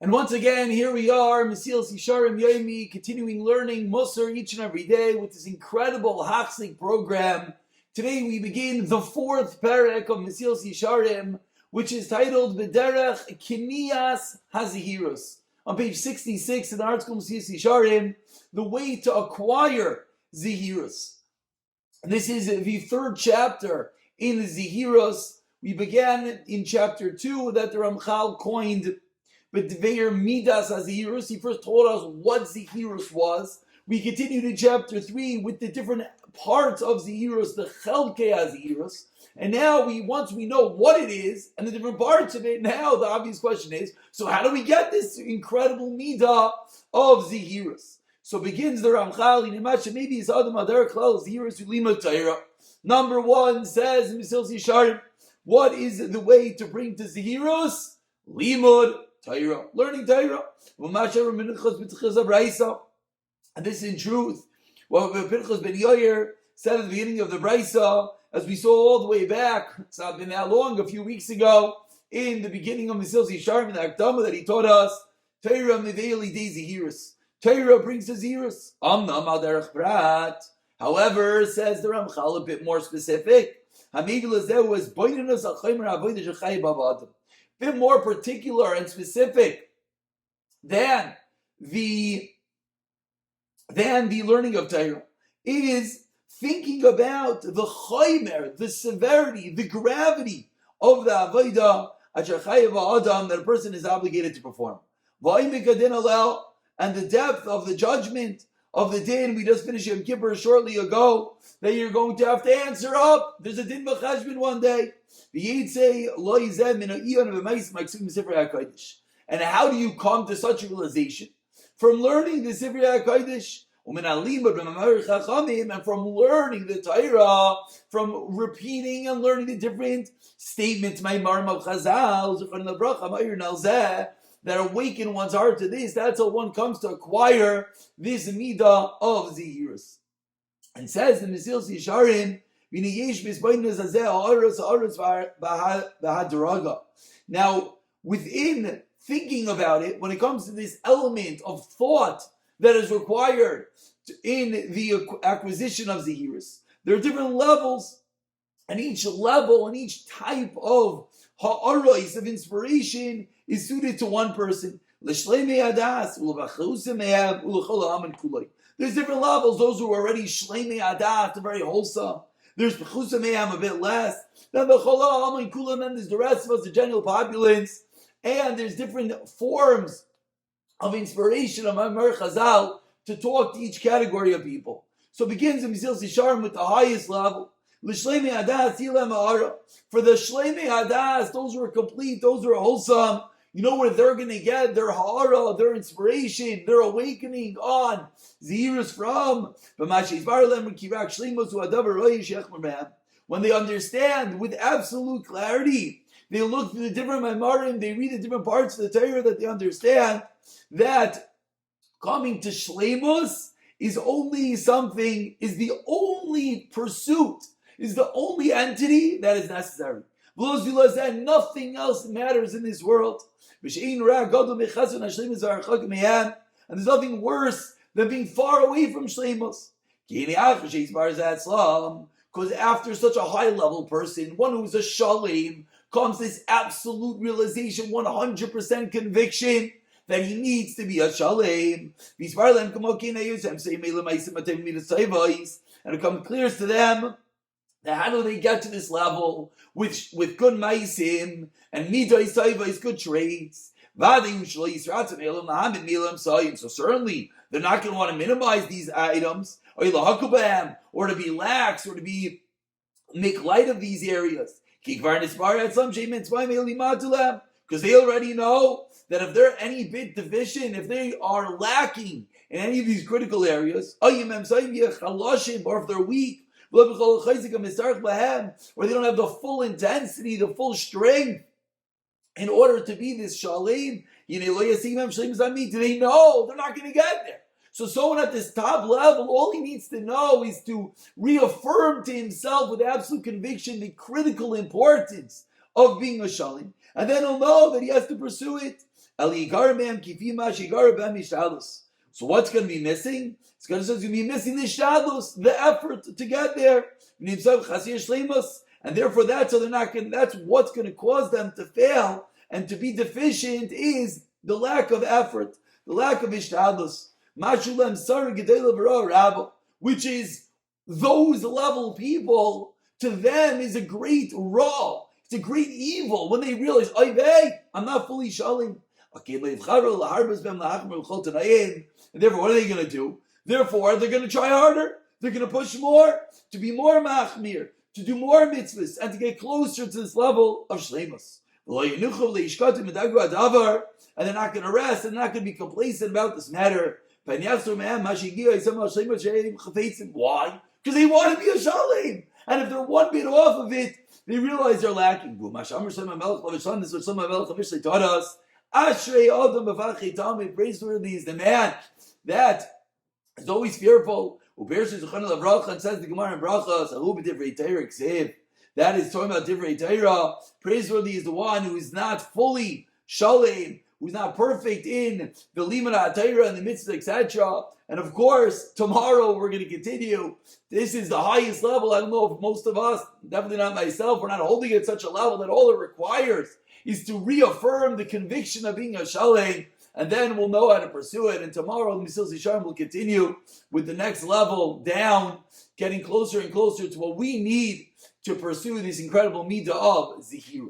And once again, here we are, Mesilas Yesharim Yomi, continuing learning Musar each and every day with this incredible Hachzik program. Today we begin the fourth Perek of Mesilas Yesharim, which is titled B'derech Kiniyas Hazihirus. On page 66 in the article Mesilas Yesharim, the way to acquire Zihirus. And this is the third chapter in the Zihirus. We began in chapter 2 that the Ramchal coined but Dveir Midas Azihirus. He first told us what Zihirus was. We continued in chapter 3 with the different parts of Zihirus, the Chelke Azihirus. And now once we know what it is and the different parts of it, now the obvious question is, so how do we get this incredible Midah of Zihirus? So begins the Ramchal, maybe it's Adam Adar Klal Zihirus Ulima Taira. Number 1 says Mesilas Yesharim, what is the way to bring to Zihirus? Limud Taira, learning Taira. And this in truth, what Pinchas ben Yair said at the beginning of the Brisa, as we saw all the way back, it's not been that long, a few weeks ago, in the beginning of Mesilas Yesharim, in the Akdama that he taught us, Taira Meveili de Zihirus. Taira brings to Zihirus. Amnam al derech prat. However, says the Ramchal, a bit more specific, Hamivilas there was boinus al chaymer avodah shechay bavadam. Bit more particular and specific than the learning of Torah. It is thinking about the chaymer, the severity, the gravity of the avodah that a person is obligated to perform. And the depth of the judgment of the din. We just finished Yom Kippur shortly ago, that you're going to have to answer up. There's a din b'cheshbon one day. And how do you come to such a realization? From learning the Sifrei HaKodesh, and from learning the Torah, from repeating and learning the different statements, that awaken one's heart to this. That's how one comes to acquire this midah of Zihirus. And says the Mesilas Yesharim, now, within thinking about it, when it comes to this element of thought that is required in the acquisition of Zihirus, there are different levels, and each level and each type of ha'aros, of inspiration, is suited to one person. There's different levels. Those who are already shleimei adas, they're very wholesome. There's B'chusa Me'am, a bit less. Then the Chola and Kula, and then there's the rest of us, the general populace. And there's different forms of inspiration of Amar Chazal to talk to each category of people. So it begins in Mesilas Yesharim with the highest level. L'shleimei adas yilem ha'ara. For the shleimei adas, those who are complete, those who are wholesome, you know where they're going to get their ha'ara, their inspiration, their awakening on Zihirus from. When they understand with absolute clarity, they look through the different Maimarim, they read the different parts of the Torah, that they understand that coming to Shleimus is only something, is the only pursuit, is the only entity that is necessary. Nothing else matters in this world. And there's nothing worse than being far away from Shleimus. Because after such a high level person, one who is a Shalim, comes this absolute realization, 100% conviction that he needs to be a Shalim. And it comes clear to them that how do they get to this level with good maisim and midah isayvais, good traits. So certainly they're not going to want to minimize these items or to be lax or to make light of these areas. Because they already know that if they're any bit deficient, if they are lacking in any of these critical areas, or if they're weak, or they don't have the full intensity, the full strength in order to be this shalim, do they know they're not going to get there? So someone at this top level, all he needs to know is to reaffirm to himself with absolute conviction the critical importance of being a shalim, and then he'll know that he has to pursue it. So what's going to be missing? It's going to be missing the shtadlus, the effort to get there. And therefore that's what's going to cause them to fail and to be deficient is the lack of effort, the lack of ishtadlus. Which is those level people, to them is a great raw. It's a great evil when they realize, I'm not fully shalim. And therefore, what are they going to do? Therefore, they're going to try harder. They're going to push more, to be more machmir, to do more mitzvahs, and to get closer to this level of shleimus. And they're not going to rest, and they're not going to be complacent about this matter. Why? Because they want to be a shalim. And if they're one bit off of it, they realize they're lacking. This is what Shlomo HaMelech Mishlei taught us. Ashrei Adam B'Vachei Talmid, praiseworthy is the man that is always fearful. And says the Gemara in Brachas, that is talking about Divrei Torah. Praiseworthy is the one who is not fully shalim, who's not perfect in the limud ha'Torah and the mitzvah, etc. And of course, tomorrow we're going to continue. This is the highest level. I don't know if most of us, definitely not myself, we're not holding it at such a level that all it requires is to reaffirm the conviction of being a shalem, and then we'll know how to pursue it. And tomorrow, the Mesilas Yesharim will continue with the next level down, getting closer and closer to what we need to pursue this incredible midah of zihirus.